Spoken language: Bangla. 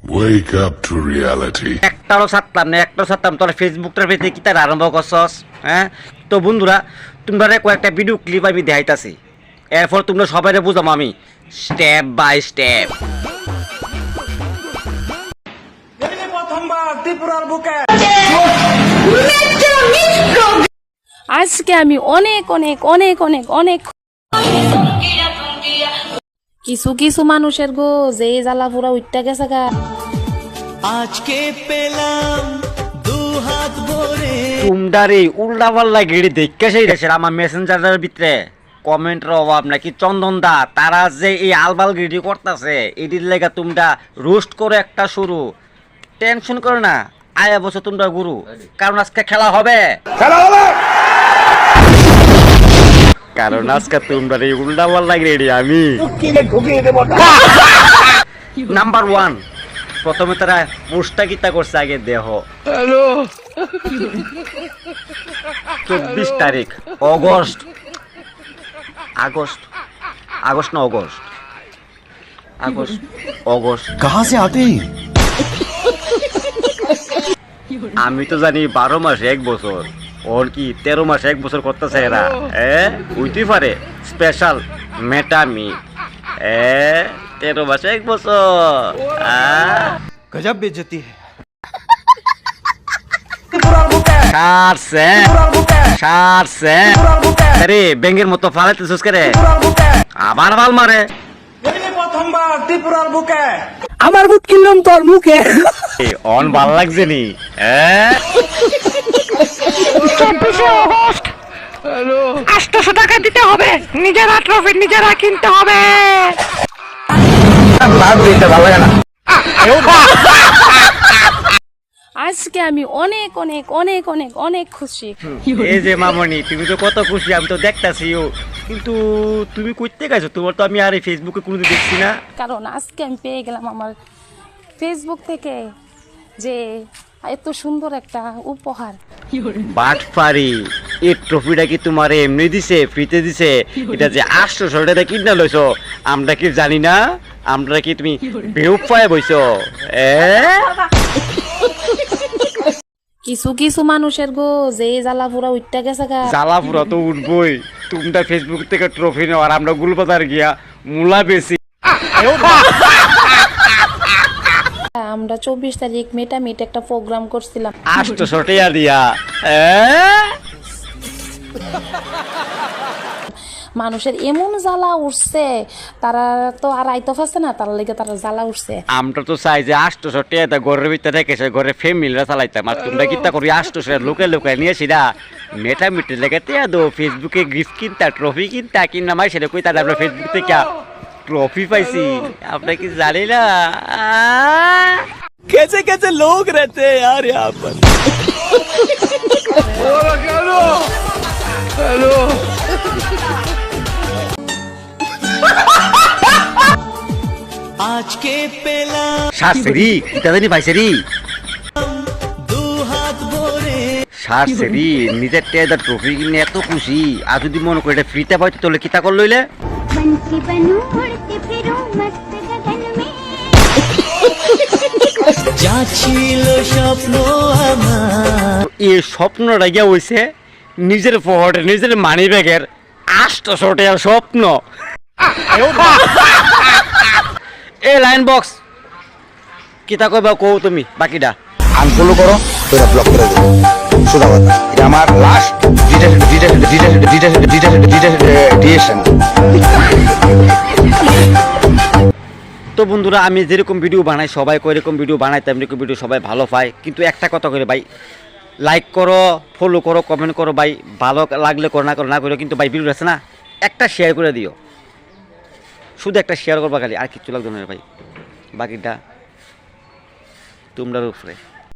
Wake up to reality. একটাও ছাড়তাম তোর ফেসবুকটার পেতে কি তার আরম্ভ করছস, হ্যাঁ? তো বন্ধুরা, তোমরা কয়েকটা ভিডিও ক্লিপ আমি দেখাইতাছি, এরপর তোমরা সবাই বুঝাম আমি স্টেপ বাই স্টেপ। আজকে আমি অনেক অনেক অনেক অনেক অনেক কিছু কিছু মানুষের গো যে জ্বালা পুরা উঠতে গেছে গা। আজকে পেলাম দু হাত ভরে তোমরা উল্টা পাল্লা গেড়ি দেখে সেই আমার মেসেঞ্জারের ভিতরে কমেন্টের অভাব নাকি চন্দন দা তারা যে এই আলবাল গিডি করতেছে এটির লেগে তোমরা রোস্ট করে একটা শুরু, টেনশন করো না, আয়া বছর তোমরা গুরু, কারণ আজকে খেলা হবে কারণ আজকে তোমরা এই উল্টা পাল্লা গেড়ি আমি নাম্বার 1। প্রথমে তারা পোস্টটা কিতা করছে আগে দেহ। 24 তারিখ আগস্ট कहाँ से आते हैं? আমি তো জানি 12 মাস 1 বছর, ওর কি 13 মাস 1 বছর করতেছে এরা, উইতেই পারে স্পেশাল মেটামি 13 মাস 1 বছর। गजब बेइज्जती है। আরে ব্যাঙের মতো ফালাইতে সুস করে আবার ভাল মারে। আমার বুট কিনলাম তোর মুখে। অন ভাল লাগছে নি? হ্যালো, 800 টাকা দিতে হবে, নিজেরা ট্রফি নিজেরা কিনতে হবে। আজকে আমি অনেক অনেক অনেক অনেক অনেক খুশি। এই যে মামনি, তুমি তো কত খুশি আমি তো দেখতাছি, কিন্তু তুমি কইতে গেছো, তোমার তো আমি আর এই ফেসবুকে কোনোদিন দেখছি না। কারণ আজকে আমি পেয়ে গেলাম আমার ফেসবুক থেকে যে এত সুন্দর একটা উপহার। বাটপারি, এই ট্রফিটা কি তোমার এমনি দিছে, ফ্রিতে দিছে? এটা যে 800 টাকা কিনা লইছো, আমরা কি জানি না? আমরা কি তুমি বেউফায় বইছো? কিছু কিছু মানুষের গো যে জ্বালা পুরা উঠতে গেছে গা। জ্বালা পুরা তো উঠবই, তোমরা ফেসবুক থেকে ট্রফি নাও আর আমরা গুলবাজার গিয়া মূলা বেশি। আমরা 24 তারিখ মেটামিট একটা প্রোগ্রাম করছিলাম 800 টাকা দিয়া। মানুষের এমন জ্বালা উঠছে, তারা তো আর আইতে পারছে না, তার লেগে তারা জ্বালা উঠছে। আমরা তো চাই যে 800 টাকা ঘরের ভিতরে রেখেছে, ঘরে ফ্যামিলিরা চালাইতাম, আর তোমরা কিতা করি 800 লোকে নিয়েছি না মেটামিটের লেগে টিয়া দো, ফেসবুকে গিফট কিনতা, ট্রফি কিনতা, কিনা মাই সেটা কই, তাহলে আমরা ফেসবুক থেকে ট্রফি পাইছি, আপনার কি জানি না? कैसे कैसे लोग रहते हैं यार यहाँ पर। হ্যালো, आज के পেলাম শার্সেরি কিতা জানি পাইছেরি, দু হাত ভরে শার্সেরি নিজের টেদা ট্রফি কিনে এত খুশি, আর যদি মনে করে এটা ফ্রিতে পাইতো তাহলে কিতা কর লইলে? बंसी बनूं उड़ती फिरूं मस्त गगन में। যা ছিল স্বপ্ন আমার এই স্বপ্নটা গিয়া হইছে নিজের পকেটে, নিজের মানি ব্যাগের 800 টাকার স্বপ্ন। এ লাইন বক্স কিতা কইবা কও তুমি বাকিটা? আনফলো করো, তোরা ব্লক করে দেবো, সোজা কথা। এটা আমার লাস্ট ডিসিশন। তো বন্ধুরা, আমি যেরকম ভিডিও বানাই সবাই এরকম ভিডিও বানাইতাম, এরকম ভিডিও সবাই ভালো পায়, কিন্তু একটা কথা করে ভাই, লাইক করো, ফলো করো, কমেন্ট করো ভাই, ভালো লাগলে করো, না করো, কিন্তু ভাই ভিডিও আছে না একটা শেয়ার করে দিও, শুধু একটা শেয়ার করবা খালি, আর কিচ্ছু লাগবে না ভাই, বাকিটা তোমরা উপরে।